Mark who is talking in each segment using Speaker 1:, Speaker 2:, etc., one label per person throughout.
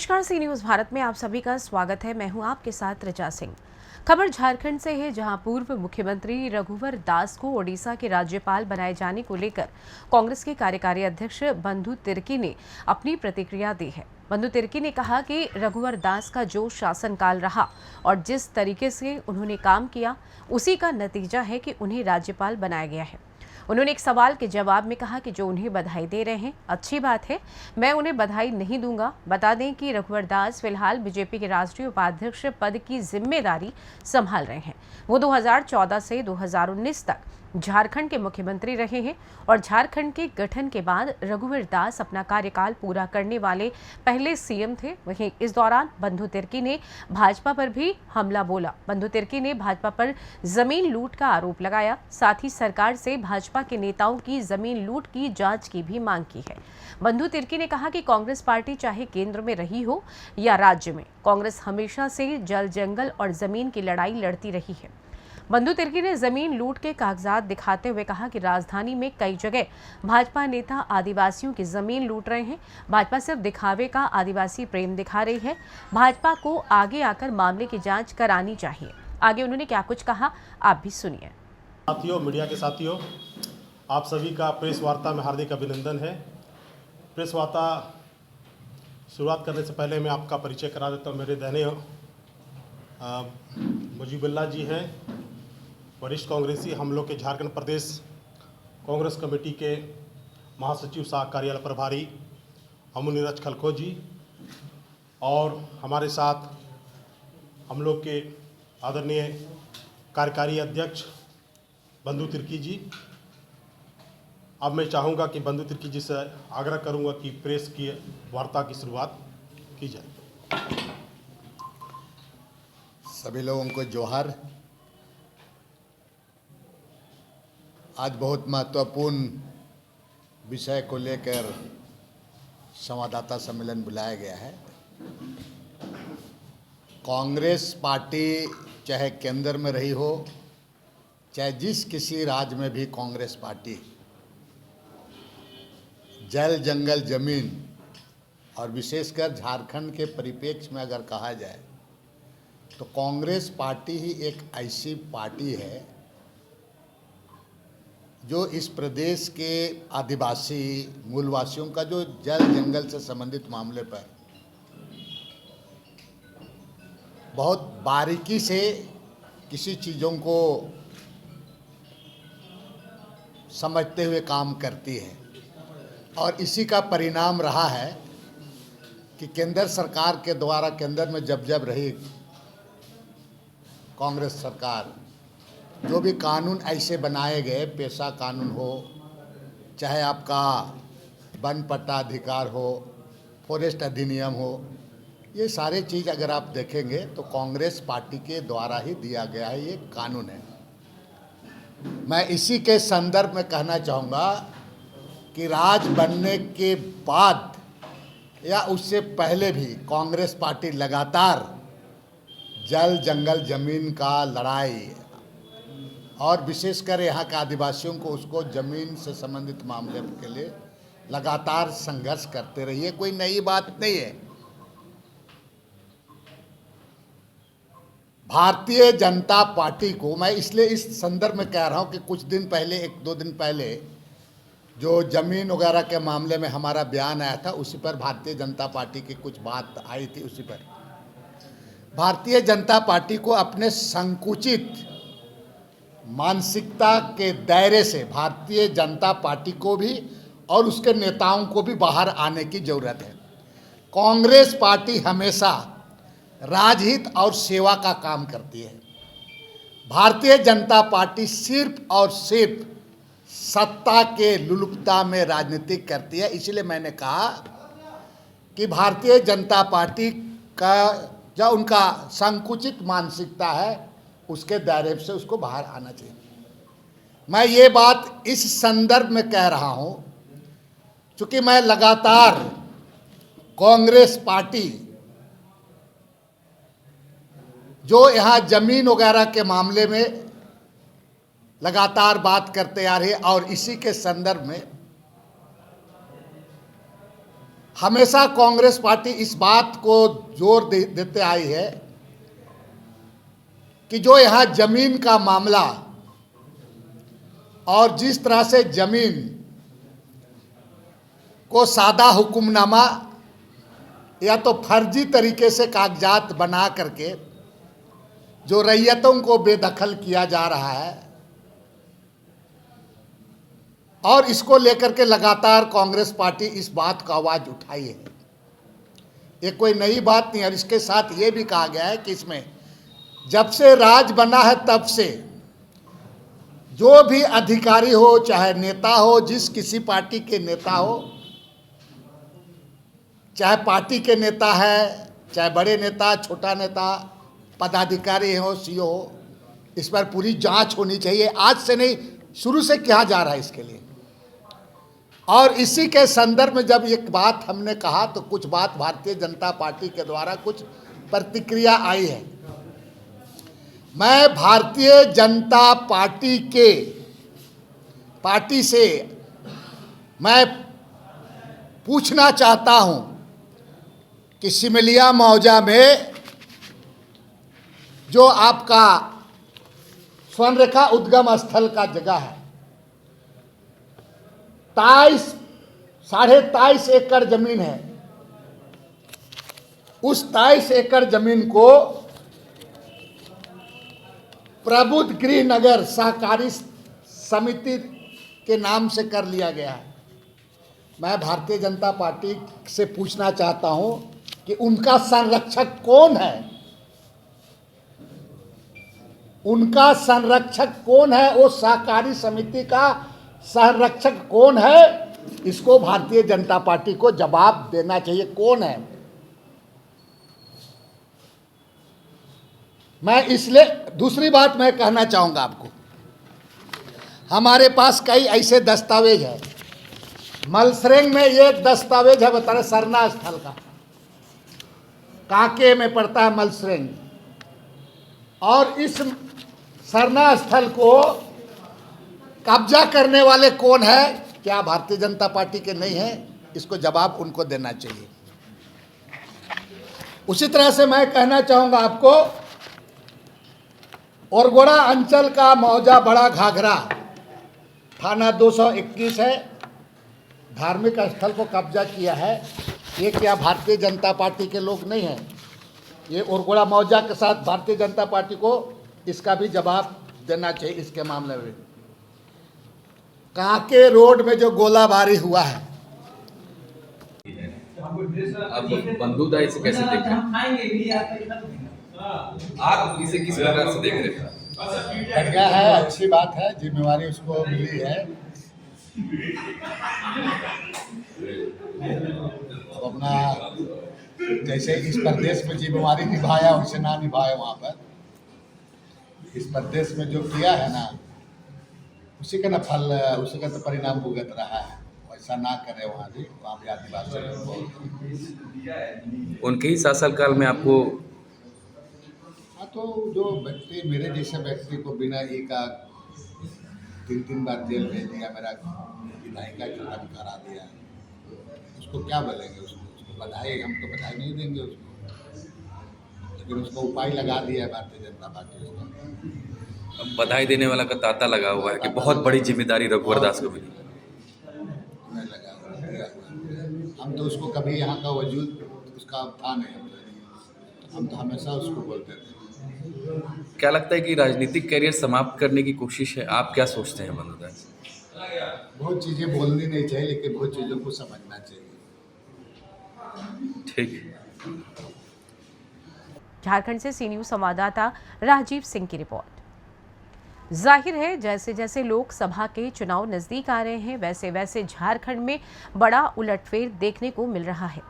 Speaker 1: नमस्कार, सी न्यूज़ भारत में आप सभी का स्वागत है। मैं हूं आपके साथ ऋचा सिंह। खबर झारखंड से है, जहां पूर्व मुख्यमंत्री रघुवर दास को ओडिशा के राज्यपाल बनाए जाने को लेकर कांग्रेस के कार्यकारी अध्यक्ष बंधु तिर्की ने अपनी प्रतिक्रिया दी है। बंधु तिर्की ने कहा कि रघुवर दास का जो शासनकाल रहा और जिस तरीके से उन्होंने काम किया, उसी का नतीजा है कि उन्हें राज्यपाल बनाया गया है। उन्होंने एक सवाल के जवाब में कहा कि जो उन्हें बधाई दे रहे हैं, अच्छी बात है, मैं उन्हें बधाई नहीं दूंगा। बता दें कि रघुवर दास फिलहाल बीजेपी के राष्ट्रीय उपाध्यक्ष पद की जिम्मेदारी संभाल रहे हैं। वो 2014 से 2019 तक झारखंड के मुख्यमंत्री रहे हैं और झारखंड के गठन के बाद रघुवर दास अपना कार्यकाल पूरा करने वाले पहले सीएम थे। वहीं इस दौरान बंधु तिर्की ने भाजपा पर भी हमला बोला। बंधु तिर्की ने भाजपा पर जमीन लूट का आरोप लगाया, साथ ही सरकार से भाजपा के नेताओं की जमीन लूट की जांच की भी मांग की है। बंधु तिर्की ने कहा कि कांग्रेस पार्टी चाहे केंद्र में रही हो या राज्य में, कांग्रेस हमेशा से जल जंगल और जमीन की लड़ाई लड़ती रही है। बंधु तिर्की ने जमीन लूट के कागजात दिखाते हुए कहा कि राजधानी में कई जगह भाजपा नेता आदिवासियों की जमीन लूट रहे हैं। भाजपा सिर्फ दिखावे का आदिवासी प्रेम दिखा रही है। भाजपा को आगे आकर मामले की जांच करानी चाहिए। आगे उन्होंने क्या कुछ कहा, आप भी सुनिए।
Speaker 2: साथियों, मीडिया के साथियों, आप सभी का प्रेस वार्ता में हार्दिक अभिनंदन है। प्रेस वार्ता शुरुआत करने से पहले मैं आपका परिचय करा देता हूँ। मेरे दाहिने मुजीबुल्लाह जी हैं, वरिष्ठ कांग्रेसी, हम लोग के झारखंड प्रदेश कांग्रेस कमेटी के महासचिव सह कार्यालय प्रभारी अमू नीरज खलखो जी, और हमारे साथ हम लोग के आदरणीय कार्यकारी अध्यक्ष बंधु तिर्की जी। अब मैं चाहूँगा कि बंधु तिर्की जी से आग्रह करूँगा कि प्रेस की वार्ता की शुरुआत की जाए।
Speaker 3: सभी लोगों को जोहार। आज बहुत महत्वपूर्ण विषय को लेकर संवाददाता सम्मेलन बुलाया गया है। कांग्रेस पार्टी चाहे केंद्र में रही हो, चाहे जिस किसी राज्य में भी कांग्रेस पार्टी जल जंगल जमीन और विशेषकर झारखंड के परिप्रेक्ष्य में अगर कहा जाए तो कांग्रेस पार्टी ही एक ऐसी पार्टी है जो इस प्रदेश के आदिवासी मूलवासियों का जो जल जंगल से संबंधित मामले पर बहुत बारीकी से किसी चीज़ों को समझते हुए काम करती है। और इसी का परिणाम रहा है कि केंद्र सरकार के द्वारा केंद्र में जब रही कांग्रेस सरकार, जो भी कानून ऐसे बनाए गए, पेशा कानून हो, चाहे आपका वन पट्टा अधिकार हो, फॉरेस्ट अधिनियम हो, ये सारे चीज़ अगर आप देखेंगे तो कांग्रेस पार्टी के द्वारा ही दिया गया है, ये कानून है। मैं इसी के संदर्भ में कहना चाहूँगा कि राज बनने के बाद या उससे पहले भी कांग्रेस पार्टी लगातार जल जंगल जमीन का लड़ाई और विशेषकर यहाँ के आदिवासियों को उसको जमीन से संबंधित मामले के लिए लगातार संघर्ष करते रही है। कोई नई बात नहीं है। भारतीय जनता पार्टी को मैं इसलिए इस संदर्भ में कह रहा हूँ कि कुछ दिन पहले, एक दो दिन पहले जो जमीन वगैरह के मामले में हमारा बयान आया था, उसी पर भारतीय जनता पार्टी की कुछ बात आई थी। उसी पर भारतीय जनता पार्टी को अपने संकुचित मानसिकता के दायरे से भारतीय जनता पार्टी को भी और उसके नेताओं को भी बाहर आने की जरूरत है। कांग्रेस पार्टी हमेशा राजहित और सेवा का काम करती है। भारतीय जनता पार्टी सिर्फ और सिर्फ सत्ता के लुलुपता में राजनीति करती है। इसलिए मैंने कहा कि भारतीय जनता पार्टी का जो उनका संकुचित मानसिकता है, उसके दायरे से उसको बाहर आना चाहिए। मैं ये बात इस संदर्भ में कह रहा हूँ क्योंकि मैं लगातार कांग्रेस पार्टी जो यहाँ जमीन वगैरह के मामले में लगातार बात करते आ रही है, और इसी के संदर्भ में हमेशा कांग्रेस पार्टी इस बात को जोर देते आई है कि जो यहाँ जमीन का मामला और जिस तरह से जमीन को सादा हुक्मनामा या तो फर्जी तरीके से कागजात बना करके जो रैयतों को बेदखल किया जा रहा है, और इसको लेकर के लगातार कांग्रेस पार्टी इस बात का आवाज उठाई है। ये कोई नई बात नहीं है। और इसके साथ ये भी कहा गया है कि इसमें जब से राज बना है तब से जो भी अधिकारी हो, चाहे नेता हो, जिस किसी पार्टी के नेता हो, चाहे पार्टी के नेता है, चाहे बड़े नेता, छोटा नेता, पदाधिकारी हो, सीओ हो, इस पर पूरी जांच होनी चाहिए। आज से नहीं, शुरू से कहा जा रहा है इसके लिए। और इसी के संदर्भ में जब एक बात हमने कहा तो कुछ बात भारतीय जनता पार्टी के द्वारा कुछ प्रतिक्रिया आई है। मैं भारतीय जनता पार्टी से मैं पूछना चाहता हूं कि सिमलिया मौजा में जो आपका स्वर्णरेखा उद्गम स्थल का जगह है, 23.5 एकड़ जमीन है। उस 23 एकड़ जमीन को प्रबुद्ध गृह नगर सहकारी समिति के नाम से कर लिया गया है। मैं भारतीय जनता पार्टी से पूछना चाहता हूं कि उनका संरक्षक कौन है, उनका संरक्षक कौन है, वो सहकारी समिति का संरक्षक कौन है, इसको भारतीय जनता पार्टी को जवाब देना चाहिए। कौन है? मैं इसलिए दूसरी बात मैं कहना चाहूंगा आपको, हमारे पास कई ऐसे दस्तावेज है। मलसरेंग में एक दस्तावेज है, बता रहे सरना स्थल का, कांके में पड़ता है मलसरेंग। और इस सरना स्थल को कब्जा करने वाले कौन है? क्या भारतीय जनता पार्टी के नहीं है? इसको जवाब उनको देना चाहिए। उसी तरह से मैं कहना चाहूंगा आपको, औरगोड़ा अंचल का मौजा बड़ा घाघरा थाना 221 है, धार्मिक स्थल को कब्जा किया है। ये क्या भारतीय जनता पार्टी के लोग नहीं हैं? ये औरगोड़ा मौजा के साथ भारतीय जनता पार्टी को इसका भी जवाब देना चाहिए। इसके मामले में कांके रोड में जो गोलाबारी हुआ है,
Speaker 4: आप बंदूकदारी से कैसे देख रहे हैं? आप इसे किस प्रकार से देख रहे हैं?
Speaker 3: बढ़िया है, अच्छी बात है, जिम्मेवारी उसको मिली है। अब अपना जैसे इस प्रदेश में जिम्मेवारी निभाया वैसे ना निभाए वहाँ पर। इस प्रदेश में जो किया है ना, उसी का ना फल, उसी का तो परिणाम भुगत रहा है। वैसा ना करे वहाँ भी आदिवासी
Speaker 4: उनके ही शासनकाल में आपको
Speaker 3: हाँ, तो जो व्यक्ति मेरे जैसे व्यक्ति को बिना एका 3 बार जेल भेज दिया, मेरा विधायिका चुनाव करा दिया, उसको क्या बोलेंगे? उसको बधाई, हम तो बधाई नहीं देंगे उसको, लेकिन उसको उपाय लगा दिया है भारतीय जनता पार्टी। उसको
Speaker 4: बधाई देने वाला का तांता लगा हुआ है कि बहुत बड़ी जिम्मेदारी रघुवर दास को मिली।
Speaker 3: नहीं लगा, हम तो उसको कभी यहाँ का वजूद उसका था नहीं, हम तो हमेशा उसको बोलते थे।
Speaker 4: क्या लगता है कि राजनीतिक करियर समाप्त करने की कोशिश है? आप क्या सोचते हैं बंदूकदास?
Speaker 3: बहुत चीज़ें बोलनी नहीं चाहिए, लेकिन बहुत चीज़ों को समझना चाहिए।
Speaker 4: ठीक।
Speaker 1: झारखंड से सी न्यूज़ संवाददाता राजीव सिंह की रिपोर्ट। जाहिर है, जैसे जैसे लोकसभा के चुनाव नजदीक आ रहे हैं, वैसे वैसे झारखंड में बड़ा उलटफेर देखने को मिल रहा है।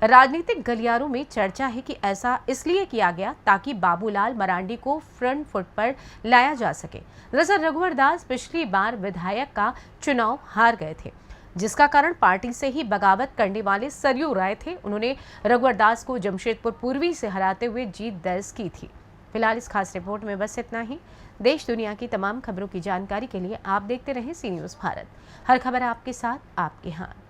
Speaker 1: राजनीतिक गलियारों में चर्चा है कि ऐसा इसलिए किया गया ताकि बाबूलाल मरांडी को फ्रंट फुट पर लाया जा सके। दरअसल रघुवर दास पिछली बार विधायक का चुनाव हार गए थे, जिसका कारण पार्टी से ही बगावत करने वाले सरयू राय थे। उन्होंने रघुवर दास को जमशेदपुर पूर्वी से हराते हुए जीत दर्ज की थी। फिलहाल इस खास रिपोर्ट में बस इतना ही। देश दुनिया की तमाम खबरों की जानकारी के लिए आप देखते रहें सी न्यूज़ भारत। हर खबर आपके साथ, आपके हाथ।